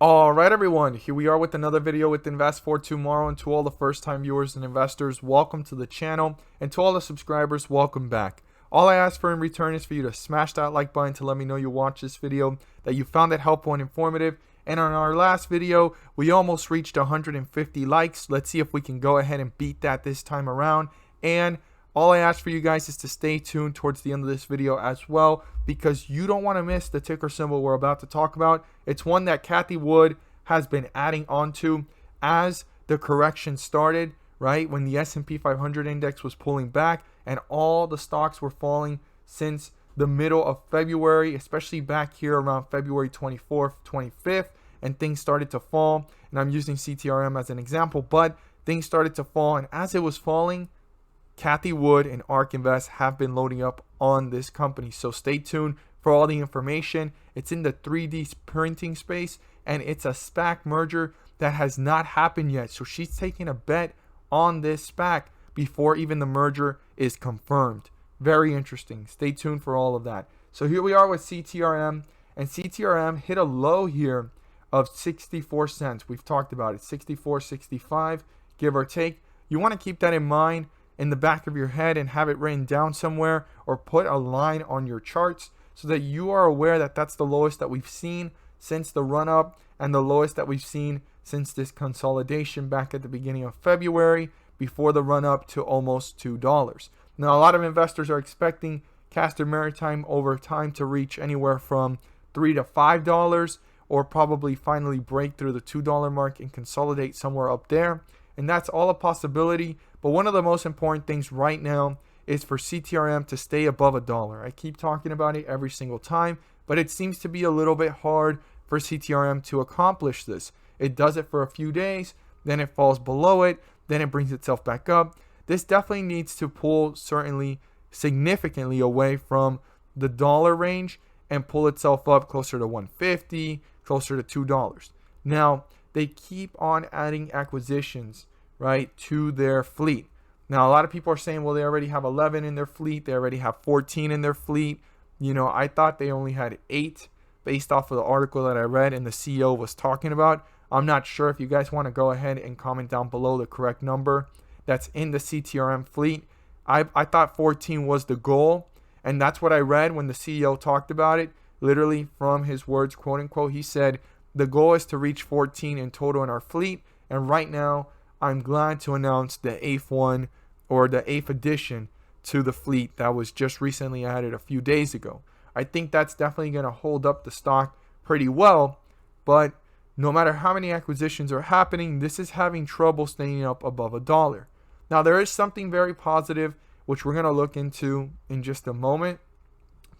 All right, everyone, here we are with another video with Invest for Tomorrow. And to all the first time viewers and investors, welcome to the channel. And to all the subscribers, welcome back. All I ask for in return is for you to smash that like button to let me know you watched this video, that you found it helpful and informative. And on our last video, we almost reached 150 likes. Let's see if we can go ahead and beat that this time around. And all I ask for you guys is to stay tuned towards the end of this video as well, because you don't want to miss the ticker symbol we're about to talk about. It's one that Cathie Wood has been adding on to as the correction started, right? When the S&P 500 index was pulling back and all the stocks were falling since the middle of February, especially back here around February 24th, 25th, and things started to fall. And I'm using CTRM as an example, but things started to fall. And as it was falling, Cathie Wood and ARK Invest have been loading up on this company. So stay tuned for all the information. It's in the 3D printing space, and it's a SPAC merger that has not happened yet. So she's taking a bet on this SPAC before even the merger is confirmed. Very interesting. Stay tuned for all of that. So here we are with CTRM, and CTRM hit a low here of 64 cents. We've talked about it, 64.65, give or take. You want to keep that in mind in the back of your head and have it written down somewhere, or put a line on your charts so that you are aware that that's the lowest that we've seen since the run up, and the lowest that we've seen since this consolidation back at the beginning of February before the run up to almost $2. Now, a lot of investors are expecting Castor Maritime over time to reach anywhere from $3 to $5, or probably finally break through the $2 mark and consolidate somewhere up there. And that's all a possibility. But one of the most important things right now is for CTRM to stay above $1. I keep talking about it every single time, but it seems to be a little bit hard for CTRM to accomplish this. It does it for a few days, then it falls below it, then it brings itself back up. This definitely needs to pull certainly significantly away from the dollar range and pull itself up closer to 150, closer to $2. Now, they keep on adding acquisitions, right, to their fleet. Now, a lot of people are saying, well, they already have 11 in their fleet. They already have 14 in their fleet. You know, I thought they only had 8 based off of the article that I read and the CEO was talking about. I'm not sure. If you guys want to go ahead and comment down below the correct number that's in the CTRM fleet. I thought 14 was the goal, and that's what I read when the CEO talked about it. Literally from his words, quote unquote, he said, the goal is to reach 14 in total in our fleet. And right now, I'm glad to announce the 8th one, or the 8th addition to the fleet that was just recently added a few days ago. I think that's definitely going to hold up the stock pretty well. But no matter how many acquisitions are happening, this is having trouble staying up above $1. Now, there is something very positive, which we're going to look into in just a moment.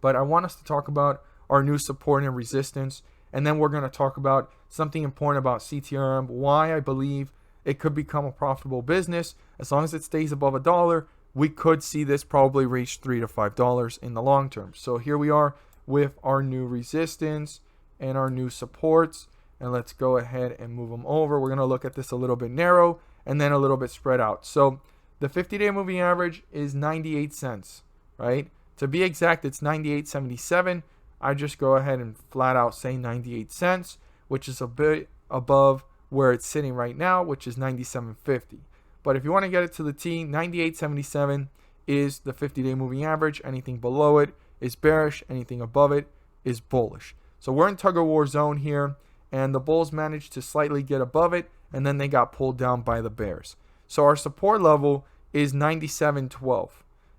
But I want us to talk about our new support and resistance. And then we're going to talk about something important about CTRM, why I believe it could become a profitable business. As long as it stays above $1, we could see this probably reach $3 to $5 in the long term. So here we are with our new resistance and our new supports. And let's go ahead and move them over. We're going to look at this a little bit narrow and then a little bit spread out. So the 50-day moving average is 98 cents, right? To be exact, it's 98.77. I just go ahead and flat out say 98 cents, which is a bit above where it's sitting right now, which is 97.50. But if you want to get it to the T, 98.77 is the 50-day moving average. Anything below it is bearish. Anything above it is bullish. So we're in tug-of-war zone here, and the bulls managed to slightly get above it, and then they got pulled down by the bears. So our support level is 97.12.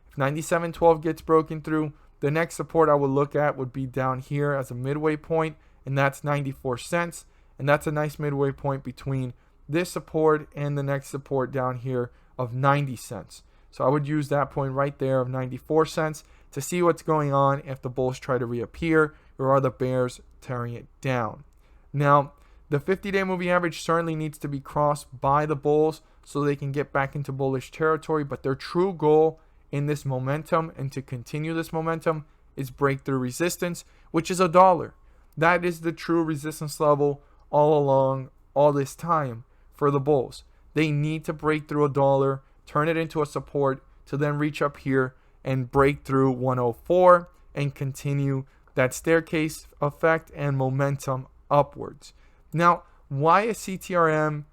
If 97.12 gets broken through, the next support I would look at would be down here as a midway point, and that's 94 cents. And that's a nice midway point between this support and the next support down here of 90 cents. So I would use that point right there of 94 cents to see what's going on if the bulls try to reappear, or are the bears tearing it down. Now, the 50-day moving average certainly needs to be crossed by the bulls so they can get back into bullish territory, but their true goal in this momentum and to continue this momentum is breakthrough resistance, which is $1. That is the true resistance level all along, all this time for the bulls. They need to break through $1, turn it into a support to then reach up here and break through 104 and continue that staircase effect and momentum upwards. Now, why is CTRM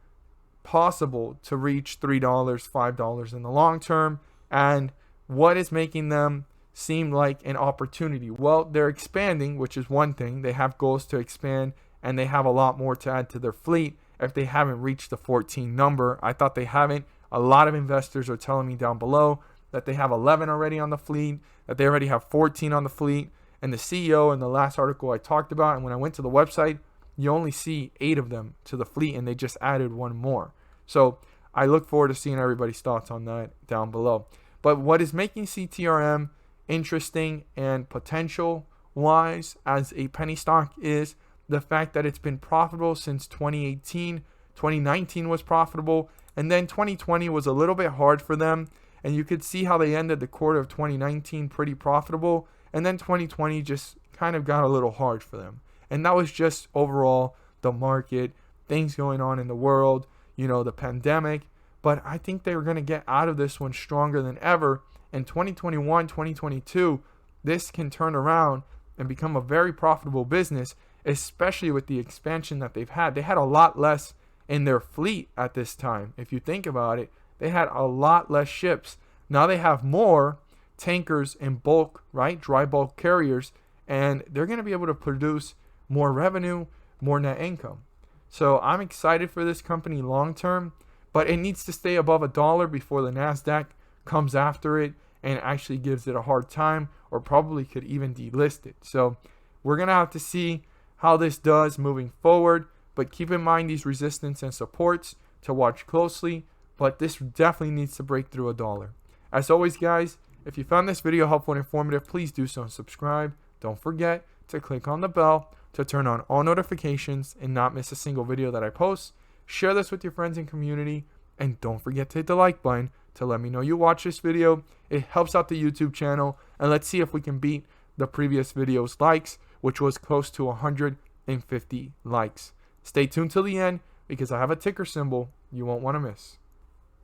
possible to reach $3, $5 in the long term? And what is making them seem like an opportunity? Well, they're expanding, which is one thing. They have goals to expand, and they have a lot more to add to their fleet if they haven't reached the 14 number. I thought they haven't. A lot of investors are telling me down below that they have 11 already on the fleet, that they already have 14 on the fleet. And the CEO in the last article I talked about, and when I went to the website, you only see 8 of them to the fleet, and they just added one more. So I look forward to seeing everybody's thoughts on that down below. But what is making CTRM interesting and potential wise as a penny stock is the fact that it's been profitable since 2018. 2019 was profitable, and then 2020 was a little bit hard for them, and you could see how they ended the quarter of 2019 pretty profitable, and then 2020 just kind of got a little hard for them. And that was just overall the market, things going on in the world, the pandemic. But I think they were going to get out of this one stronger than ever. In 2021, 2022, this can turn around and become a very profitable business, especially with the expansion that they've had. They had a lot less in their fleet at this time. If you think about it, they had a lot less ships. Now they have more tankers and bulk, right? Dry bulk carriers, and they're going to be able to produce more revenue, more net income. So I'm excited for this company long term, but it needs to stay above $1 before the NASDAQ comes after it and actually gives it a hard time, or probably could even delist it. So we're going to have to see how this does moving forward, but keep in mind these resistance and supports to watch closely, but this definitely needs to break through $1. As always, guys, if you found this video helpful and informative, please do so and subscribe. Don't forget to click on the bell to turn on all notifications and not miss a single video that I post. Share this with your friends and community, and don't forget to hit the like button to let me know you watch this video. It helps out the YouTube channel, and let's see if we can beat the previous video's likes, which was close to 150 likes. Stay tuned till the end because I have a ticker symbol you won't want to miss.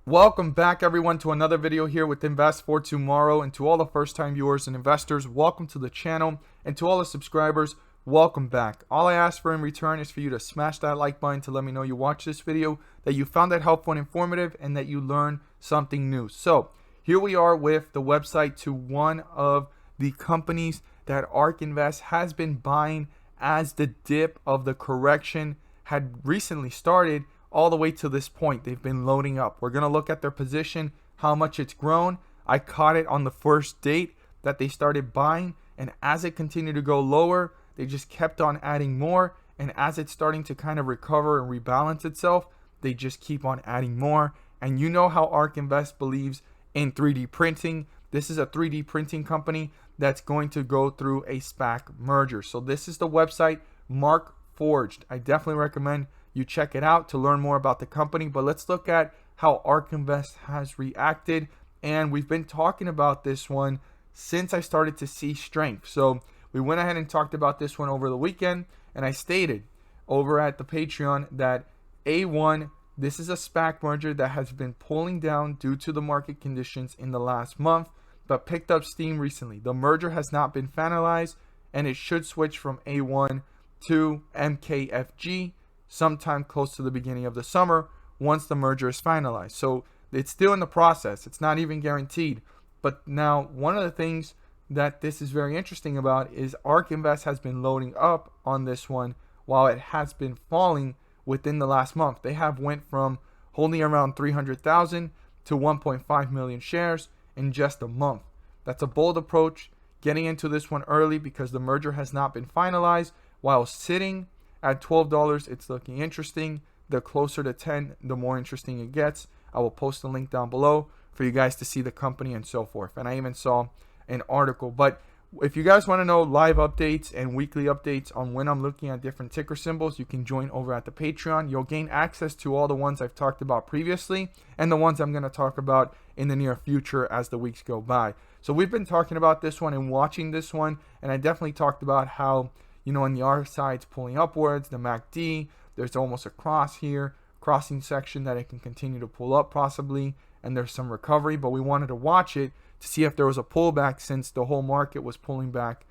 Welcome back, everyone, to another video here with Invest for Tomorrow. And to all the first-time viewers and investors, welcome to the channel. And to all the subscribers, welcome back. All I ask for in return is for you to smash that like button to let me know you watched this video, that you found it helpful and informative, and that you learned something new. So here we are with the website to one of the companies that ARK Invest has been buying as the dip of the correction had recently started. All the way to this point, they've been loading up. We're going to look at their position, how much it's grown. I caught it on the first date that they started buying, and as it continued to go lower, they just kept on adding more, and as it's starting to kind of recover and rebalance itself, they just keep on adding more. And you know how ARK Invest believes in 3D printing. This is a 3D printing company that's going to go through a SPAC merger. So this is the website, Mark Forged. I definitely recommend you check it out to learn more about the company. But let's look at how ARK Invest has reacted. And we've been talking about this one since I started to see strength. So we went ahead and talked about this one over the weekend. And I stated over at the Patreon that A1, this is a SPAC merger that has been pulling down due to the market conditions in the last month, but picked up steam recently. The merger has not been finalized, and it should switch from A1 to MKFG sometime close to the beginning of the summer once the merger is finalized. So it's still in the process. It's not even guaranteed. But now one of the things that this is very interesting about is ARK Invest has been loading up on this one while it has been falling within the last month. They have went from holding around 300,000 to 1.5 million shares in just a month. That's a bold approach, getting into this one early because the merger has not been finalized. While sitting at $12, it's looking interesting. The closer to 10, the more interesting it gets. I will post a link down below for you guys to see the company and so forth. And I even saw an article. But if you guys want to know live updates and weekly updates on when I'm looking at different ticker symbols, you can join over at the Patreon. You'll gain access to all the ones I've talked about previously and the ones I'm going to talk about in the near future as the weeks go by. So we've been talking about this one and watching this one, and I definitely talked about how, in the RSI it's pulling upwards, the MACD, there's almost a cross here, crossing section that it can continue to pull up possibly, and there's some recovery, but we wanted to watch it to see if there was a pullback since the whole market was pulling back,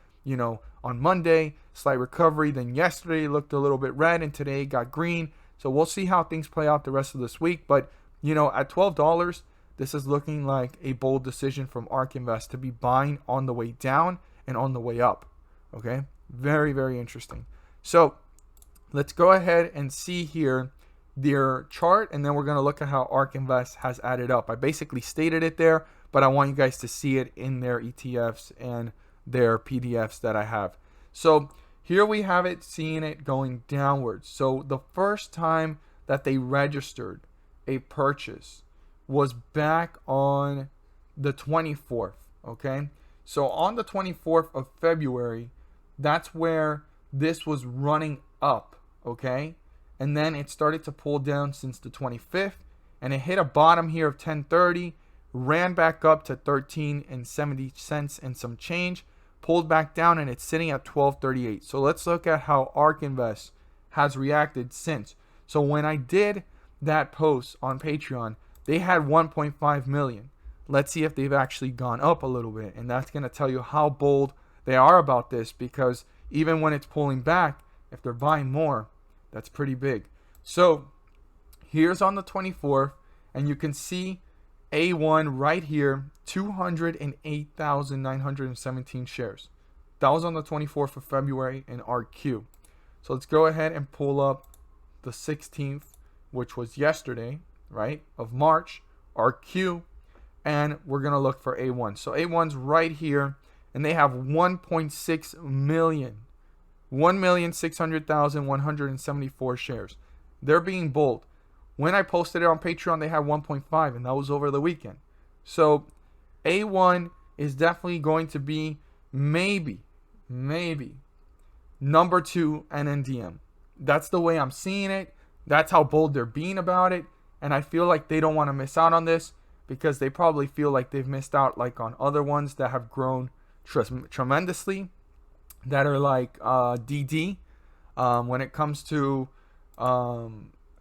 on Monday, slight recovery. Then yesterday it looked a little bit red, and today it got green. So we'll see how things play out the rest of this week. But, you know, at $12, this is looking like a bold decision from ARK Invest to be buying on the way down and on the way up. Okay, very, very interesting. So let's go ahead and see here their chart, and then we're going to look at how ARK Invest has added up. I basically stated it there, but I want you guys to see it in their ETFs and their PDFs that I have. So here we have it, seeing it going downwards. So the first time that they registered a purchase was back on the 24th, okay? So on the 24th of February, that's where this was running up, okay? And then it started to pull down since the 25th, and it hit a bottom here of 1030, ran back up to 13.70 cents and some change, pulled back down, and it's sitting at 1238. So let's look at how ARK Invest has reacted since. So when I did that post on Patreon, they had 1.5 million. Let's see if they've actually gone up a little bit, and that's going to tell you how bold they are about this, because even when it's pulling back, if they're buying more, that's pretty big. So here's on the 24th, and you can see A1 right here, 208,917 shares. That was on the 24th of February in RQ. So let's go ahead and pull up the 16th, which was yesterday, right, of March, RQ, and we're going to look for A1. So A1's right here, and they have 1.6 million. 1,600,174 shares. They're being bold. When I posted it on Patreon, they had 1.5, and that was over the weekend. So A1 is definitely going to be maybe number 2 NNDM. That's the way I'm seeing it. That's how bold they're being about it. And I feel like they don't want to miss out on this, because they probably feel like they've missed out like on other ones that have grown tremendously, that are like DD. When it comes to the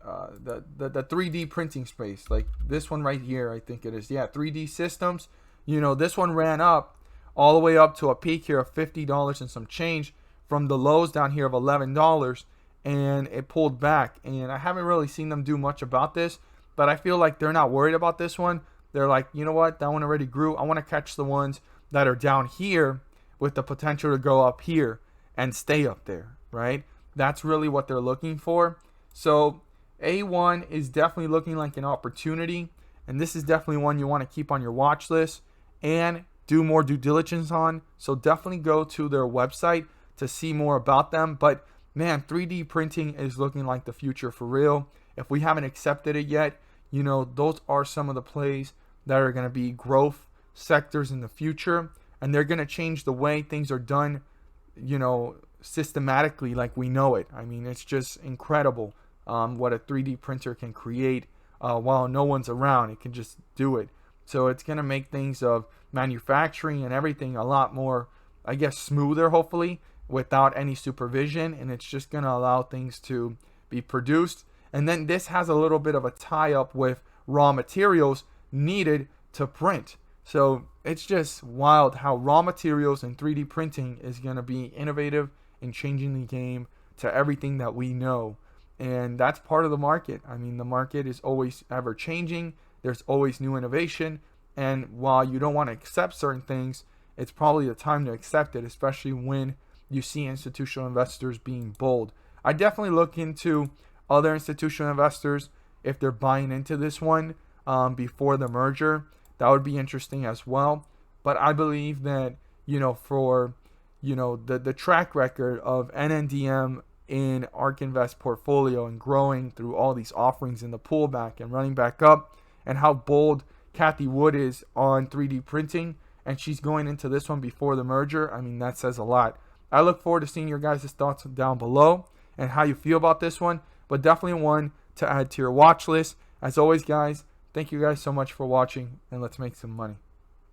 3D printing space, like this one right here, I think it is, yeah, 3D systems. You know, this one ran up all the way up to a peak here of $50 and some change from the lows down here of $11, and it pulled back, and I haven't really seen them do much about this, but I feel like they're not worried about this one. They're like, you know what, that one already grew. I want to catch the ones that are down here with the potential to go up here and stay up there, right? That's really what they're looking for. So A1 is definitely looking like an opportunity, and this is definitely one you want to keep on your watch list and do more due diligence on. So definitely go to their website to see more about them. But man, 3D printing is looking like the future for real. If we haven't accepted it yet, you know, those are some of the plays that are going to be growth sectors in the future, and they're going to change the way things are done, you know, systematically like we know it. I mean, it's just incredible what a 3D printer can create while no one's around. It can just do it. So it's going to make things of manufacturing and everything a lot more, I guess, smoother, hopefully, without any supervision, and it's just going to allow things to be produced. And then this has a little bit of a tie-up with raw materials needed to print. So it's just wild how raw materials and 3D printing is going to be innovative in changing the game to everything that we know. And that's part of the market. I mean, the market is always ever changing. There's always new innovation. And while you don't want to accept certain things, it's probably the time to accept it, especially when you see institutional investors being bold. I definitely look into other institutional investors if they're buying into this one before the merger. That would be interesting as well. But I believe that, you know, for, you know, the track record of NNDM in ARK Invest portfolio and growing through all these offerings in the pullback and running back up, and how bold Cathie Wood is on 3D printing, and she's going into this one before the merger, I mean, that says a lot. I look forward to seeing your guys' thoughts down below and how you feel about this one, but definitely one to add to your watch list. As always, guys, thank you guys so much for watching, and let's make some money.